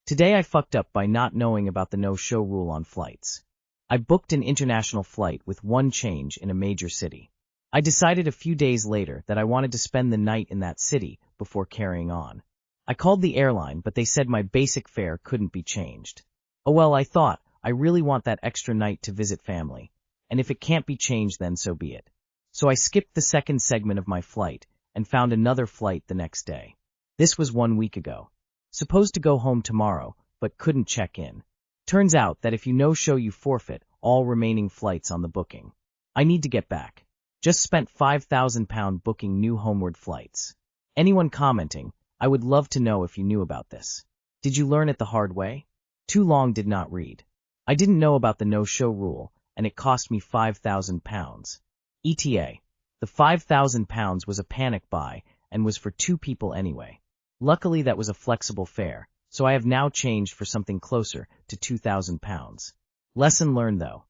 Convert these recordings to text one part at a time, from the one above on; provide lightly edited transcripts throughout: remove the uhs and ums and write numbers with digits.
Today I fucked up by not knowing about the no-show rule on flights. I booked an international flight with one change in a major city. I decided a few days later that I wanted to spend the night in that city before carrying on. I called the airline, but they said my basic fare couldn't be changed. Oh well, I thought, I really want that extra night to visit family, and if it can't be changed then so be it. So I skipped the second segment of my flight and found another flight the next day. This was 1 week ago. Supposed to go home tomorrow, but couldn't check in. Turns out that if you no-show you forfeit all remaining flights on the booking. I need to get back. Just spent £5,000 booking new homeward flights. Anyone commenting, I would love to know if you knew about this. Did you learn it the hard way? Too long did not read. I didn't know about the no-show rule, and it cost me £5,000. ETA. The £5,000 was a panic buy and was for 2 people anyway. Luckily that was a flexible fare, so I have now changed for something closer to £2,000. Lesson learned though.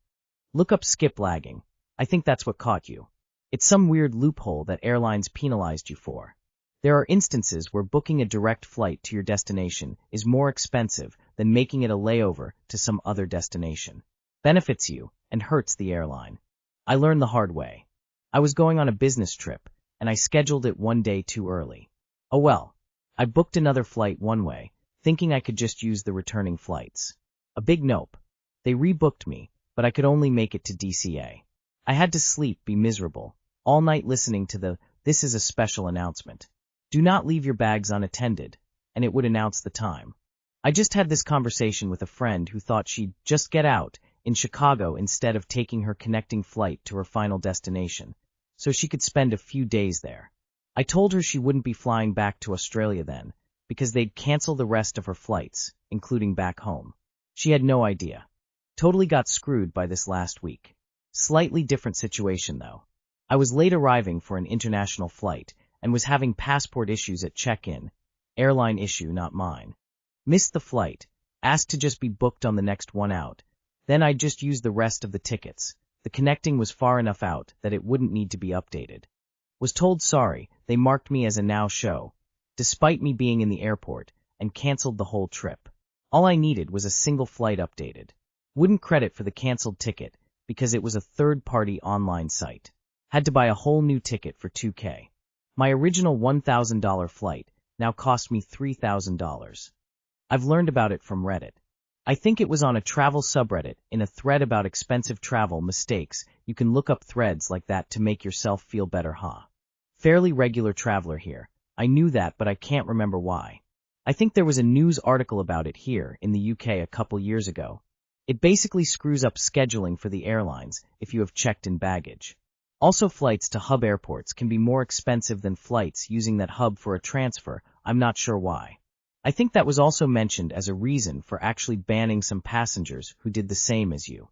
Look up skip lagging. I think that's what caught you. It's some weird loophole that airlines penalized you for. There are instances where booking a direct flight to your destination is more expensive than making it a layover to some other destination. Benefits you and hurts the airline. I learned the hard way. I was going on a business trip, and I scheduled it 1 day too early. Oh well. I booked another flight one way, thinking I could just use the returning flights. A big nope. They rebooked me, but I could only make it to DCA. I had to sleep, be miserable, all night listening to the, "This is a special announcement. Do not leave your bags unattended," and it would announce the time. I just had this conversation with a friend who thought she'd just get out in Chicago instead of taking her connecting flight to her final destination, so she could spend a few days there. I told her she wouldn't be flying back to Australia then, because they'd cancel the rest of her flights, including back home. She had no idea. Totally got screwed by this last week. Slightly different situation though. I was late arriving for an international flight and was having passport issues at check-in. Airline issue, not mine. Missed the flight, asked to just be booked on the next one out. Then I just used the rest of the tickets. The connecting was far enough out that it wouldn't need to be updated. Was told sorry, they marked me as a no-show, despite me being in the airport, and canceled the whole trip. All I needed was a single flight updated. Wouldn't credit for the canceled ticket, because it was a third-party online site. Had to buy a whole new ticket for $2,000. My original $1,000 flight now cost me $3,000. I've learned about it from Reddit. I think it was on a travel subreddit in a thread about expensive travel mistakes. You can look up threads like that to make yourself feel better, huh? Fairly regular traveler here. I knew that, but I can't remember why. I think there was a news article about it here in the UK a couple years ago. It basically screws up scheduling for the airlines if you have checked in baggage. Also, flights to hub airports can be more expensive than flights using that hub for a transfer. I'm not sure why. I think that was also mentioned as a reason for actually banning some passengers who did the same as you.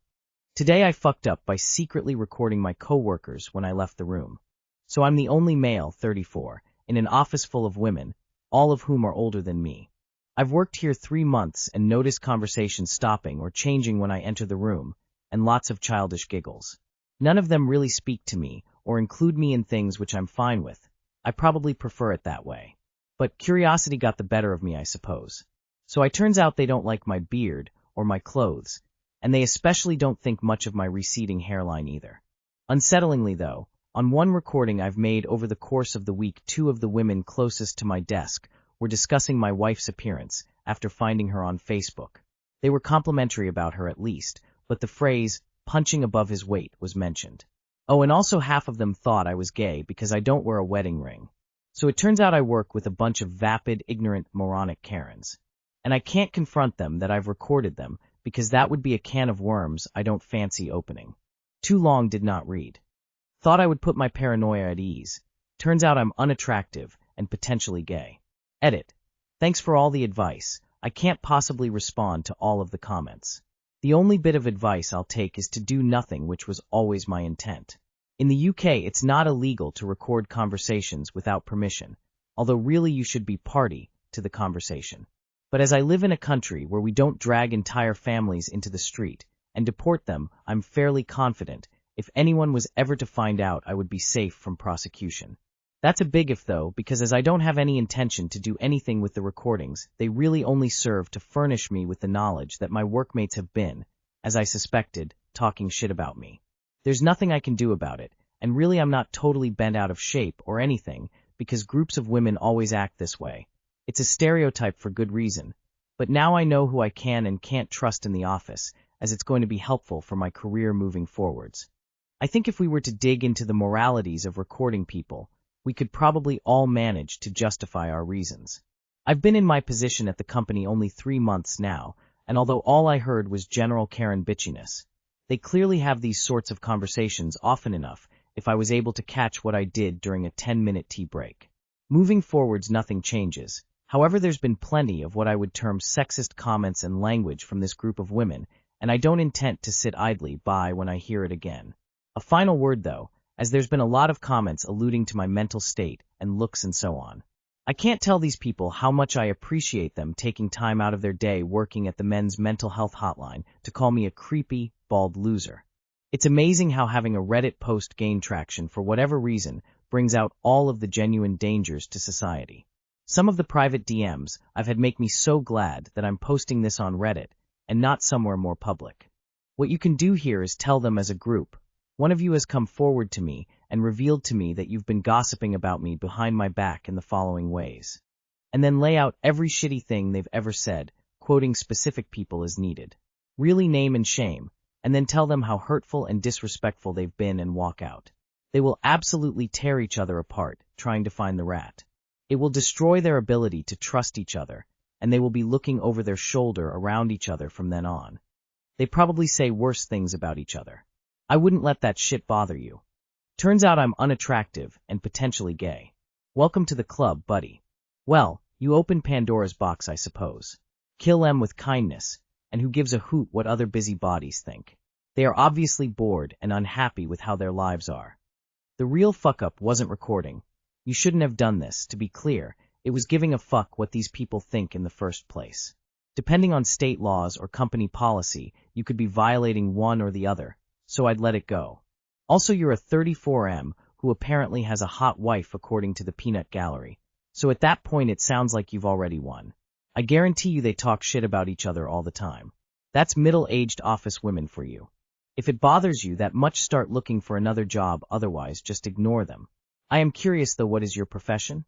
Today I fucked up by secretly recording my coworkers when I left the room. So I'm the only male, 34, in an office full of women, all of whom are older than me. I've worked here 3 months and noticed conversations stopping or changing when I enter the room, and lots of childish giggles. None of them really speak to me or include me in things which I'm fine with. I probably prefer it that way. But curiosity got the better of me, I suppose. So it turns out they don't like my beard or my clothes, and they especially don't think much of my receding hairline either. Unsettlingly though, on one recording I've made over the course of the week, 2 of the women closest to my desk were discussing my wife's appearance after finding her on Facebook. They were complimentary about her at least, but the phrase, punching above his weight, was mentioned. Oh, and also half of them thought I was gay because I don't wear a wedding ring. So it turns out I work with a bunch of vapid, ignorant, moronic Karens. And I can't confront them that I've recorded them, because that would be a can of worms I don't fancy opening. Too long did not read. Thought I would put my paranoia at ease. Turns out I'm unattractive and potentially gay. Edit. Thanks for all the advice. I can't possibly respond to all of the comments. The only bit of advice I'll take is to do nothing, which was always my intent. In the UK, it's not illegal to record conversations without permission, although really you should be party to the conversation. But as I live in a country where we don't drag entire families into the street and deport them, I'm fairly confident if anyone was ever to find out, I would be safe from prosecution. That's a big if though, because as I don't have any intention to do anything with the recordings, they really only serve to furnish me with the knowledge that my workmates have been, as I suspected, talking shit about me. There's nothing I can do about it, and really I'm not totally bent out of shape or anything, because groups of women always act this way. It's a stereotype for good reason. But now I know who I can and can't trust in the office, as it's going to be helpful for my career moving forwards. I think if we were to dig into the moralities of recording people, we could probably all manage to justify our reasons. I've been in my position at the company only 3 months now, and although all I heard was general Karen bitchiness, they clearly have these sorts of conversations often enough if I was able to catch what I did during a 10-minute tea break. Moving forwards, nothing changes. However, there's been plenty of what I would term sexist comments and language from this group of women, and I don't intend to sit idly by when I hear it again. A final word, though, as there's been a lot of comments alluding to my mental state and looks and so on. I can't tell these people how much I appreciate them taking time out of their day working at the men's mental health hotline to call me a creepy, bald loser. It's amazing how having a Reddit post gain traction for whatever reason brings out all of the genuine dangers to society. Some of the private DMs I've had make me so glad that I'm posting this on Reddit and not somewhere more public. What you can do here is tell them as a group, one of you has come forward to me and revealed to me that you've been gossiping about me behind my back in the following ways. And then lay out every shitty thing they've ever said, quoting specific people as needed. Really name and shame, and then tell them how hurtful and disrespectful they've been and walk out. They will absolutely tear each other apart, trying to find the rat. It will destroy their ability to trust each other, and they will be looking over their shoulder around each other from then on. They probably say worse things about each other. I wouldn't let that shit bother you. Turns out I'm unattractive and potentially gay. Welcome to the club, buddy. Well, you open Pandora's box, I suppose. Kill them with kindness, and who gives a hoot what other busybodies think. They are obviously bored and unhappy with how their lives are. The real fuck-up wasn't recording. You shouldn't have done this, to be clear. It was giving a fuck what these people think in the first place. Depending on state laws or company policy, you could be violating one or the other, so I'd let it go. Also, you're a 34M who apparently has a hot wife according to the peanut gallery, so at that point it sounds like you've already won. I guarantee you they talk shit about each other all the time. That's middle-aged office women for you. If it bothers you that much, start looking for another job, otherwise just ignore them. I am curious though, what is your profession?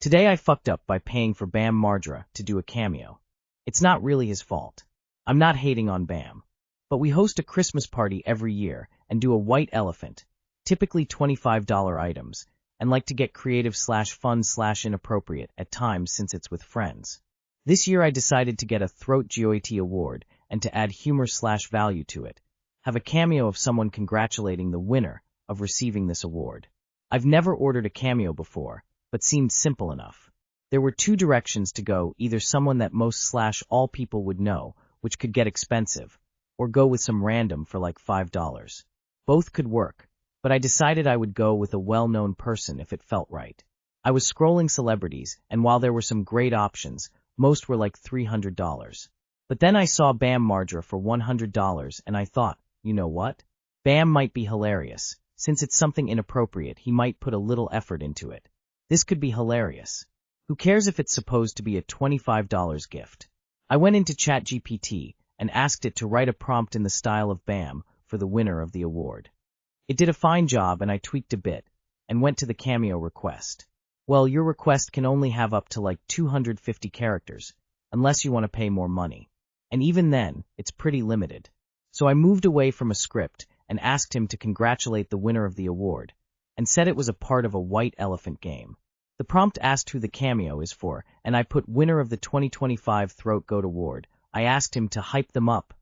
Today I fucked up by paying for Bam Margera to do a cameo. It's not really his fault. I'm not hating on Bam. But we host a Christmas party every year and do a white elephant, typically $25 items, and like to get creative/fun/inappropriate at times since it's with friends. This year I decided to get a Throat GOAT award and to add humor/value to it, have a cameo of someone congratulating the winner of receiving this award. I've never ordered a cameo before, but seemed simple enough. There were 2 directions to go, either someone that most/all people would know, which could get expensive, or go with some random for like $5. Both could work, but I decided I would go with a well-known person if it felt right. I was scrolling celebrities, and while there were some great options, most were like $300. But then I saw Bam Margera for $100, and I thought, you know what? Bam might be hilarious. Since it's something inappropriate, he might put a little effort into it. This could be hilarious. Who cares if it's supposed to be a $25 gift? I went into ChatGPT and asked it to write a prompt in the style of Bam for the winner of the award. It did a fine job, and I tweaked a bit and went to the cameo request. Well, your request can only have up to like 250 characters, unless you want to pay more money. And even then, it's pretty limited. So I moved away from a script and asked him to congratulate the winner of the award, and said it was a part of a white elephant game. The prompt asked who the cameo is for, and I put winner of the 2025 Throat Goat Award. I asked him to hype them up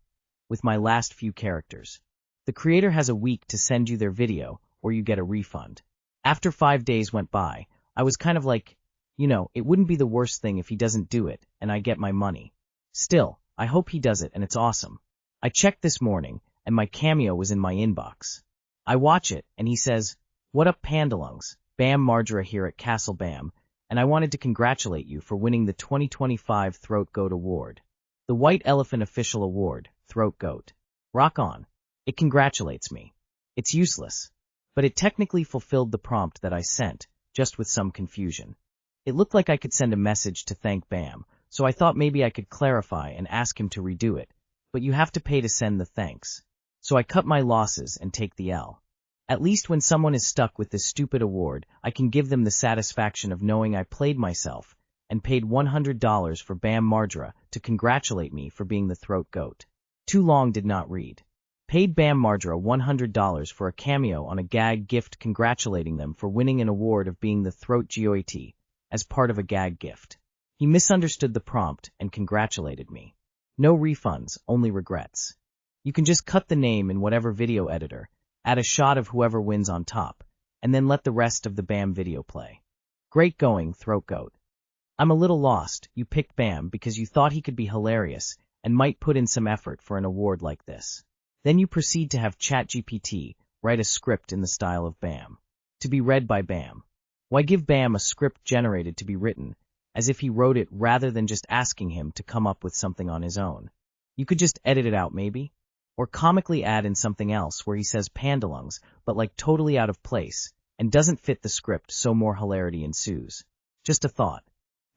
with my last few characters. The creator has a week to send you their video, or you get a refund. After 5 days went by, I was kind of like, it wouldn't be the worst thing if he doesn't do it, and I get my money. Still, I hope he does it, and it's awesome. I checked this morning, and my cameo was in my inbox. I watch it, and he says, "What up, Pandalungs? Bam Margera here at Castle Bam, and I wanted to congratulate you for winning the 2025 Throat Goat Award. The White Elephant Official Award, Throat Goat. Rock on." It congratulates me. It's useless, but it technically fulfilled the prompt that I sent, just with some confusion. It looked like I could send a message to thank Bam, so I thought maybe I could clarify and ask him to redo it, but you have to pay to send the thanks. So I cut my losses and take the L. At least when someone is stuck with this stupid award, I can give them the satisfaction of knowing I played myself and paid $100 for Bam Margera to congratulate me for being the throat goat. Too long did not read. Paid Bam Margera $100 for a cameo on a gag gift congratulating them for winning an award of being the throat goat as part of a gag gift. He misunderstood the prompt and congratulated me. No refunds, only regrets. You can just cut the name in whatever video editor, add a shot of whoever wins on top, and then let the rest of the Bam video play. Great going, throat goat. I'm a little lost. You picked Bam because you thought he could be hilarious and might put in some effort for an award like this. Then you proceed to have ChatGPT write a script in the style of Bam, to be read by Bam. Why give Bam a script generated to be written, as if he wrote it rather than just asking him to come up with something on his own? You could just edit it out maybe? Or comically add in something else where he says pandalungs, but like totally out of place, and doesn't fit the script so more hilarity ensues. Just a thought.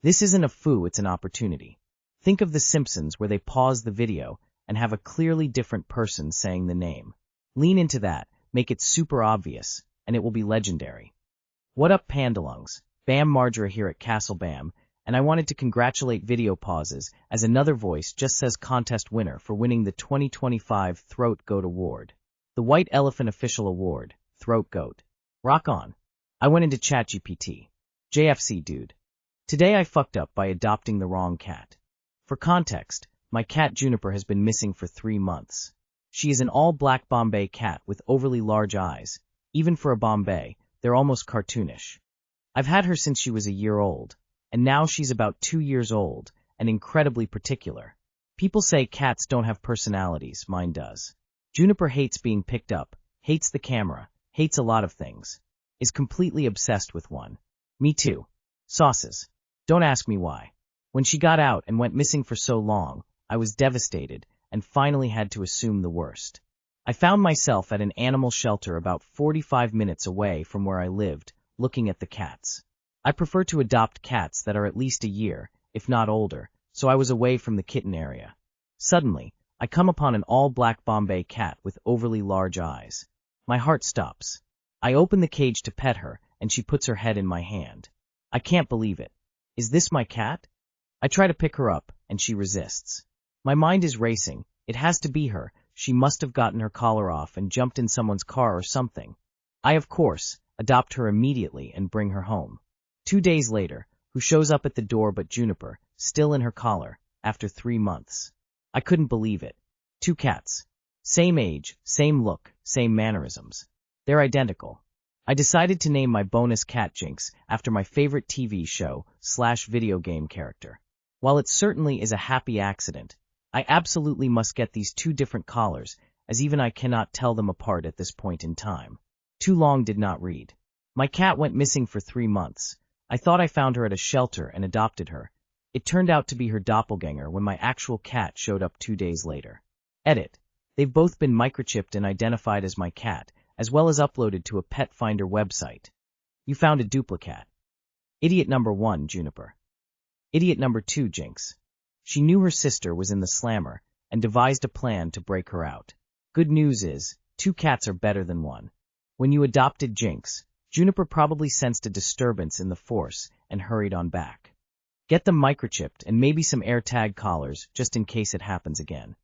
This isn't a foo, it's an opportunity. Think of The Simpsons where they pause the video and have a clearly different person saying the name. Lean into that, make it super obvious, and it will be legendary. What up, pandalungs? Bam Margera here at Castle Bam, and I wanted to congratulate Video Pauses as another voice just says contest winner for winning the 2025 Throat Goat Award. The White Elephant Official Award, Throat Goat. Rock on. I went into ChatGPT. JFC dude. Today I fucked up by adopting the wrong cat. For context, my cat Juniper has been missing for 3 months. She is an all-black Bombay cat with overly large eyes. Even for a Bombay, they're almost cartoonish. I've had her since she was a year old, and now she's about 2 years old and incredibly particular. People say cats don't have personalities, mine does. Juniper hates being picked up, hates the camera, hates a lot of things, is completely obsessed with one. Me too. Sauces. Don't ask me why. When she got out and went missing for so long, I was devastated and finally had to assume the worst. I found myself at an animal shelter about 45 minutes away from where I lived, looking at the cats. I prefer to adopt cats that are at least a year, if not older, so I was away from the kitten area. Suddenly, I come upon an all-black Bombay cat with overly large eyes. My heart stops. I open the cage to pet her, and she puts her head in my hand. I can't believe it. Is this my cat? I try to pick her up, and she resists. My mind is racing. It has to be her. She must have gotten her collar off and jumped in someone's car or something. I, of course, adopt her immediately and bring her home. 2 days later, who shows up at the door but Juniper, still in her collar, after 3 months. I couldn't believe it. 2 cats. Same age, same look, same mannerisms. They're identical. I decided to name my bonus cat Jinx after my favorite TV show/video game character. While it certainly is a happy accident, I absolutely must get these 2 different collars, as even I cannot tell them apart at this point in time. Too long did not read. My cat went missing for 3 months. I thought I found her at a shelter and adopted her. It turned out to be her doppelganger when my actual cat showed up 2 days later. Edit. They've both been microchipped and identified as my cat, as well as uploaded to a pet finder website. You found a duplicate. Idiot number 1, Juniper. Idiot number 2, Jinx. She knew her sister was in the slammer and devised a plan to break her out. Good news is, 2 cats are better than 1. When you adopted Jinx, Juniper probably sensed a disturbance in the force and hurried on back. Get them microchipped and maybe some AirTag collars just in case it happens again.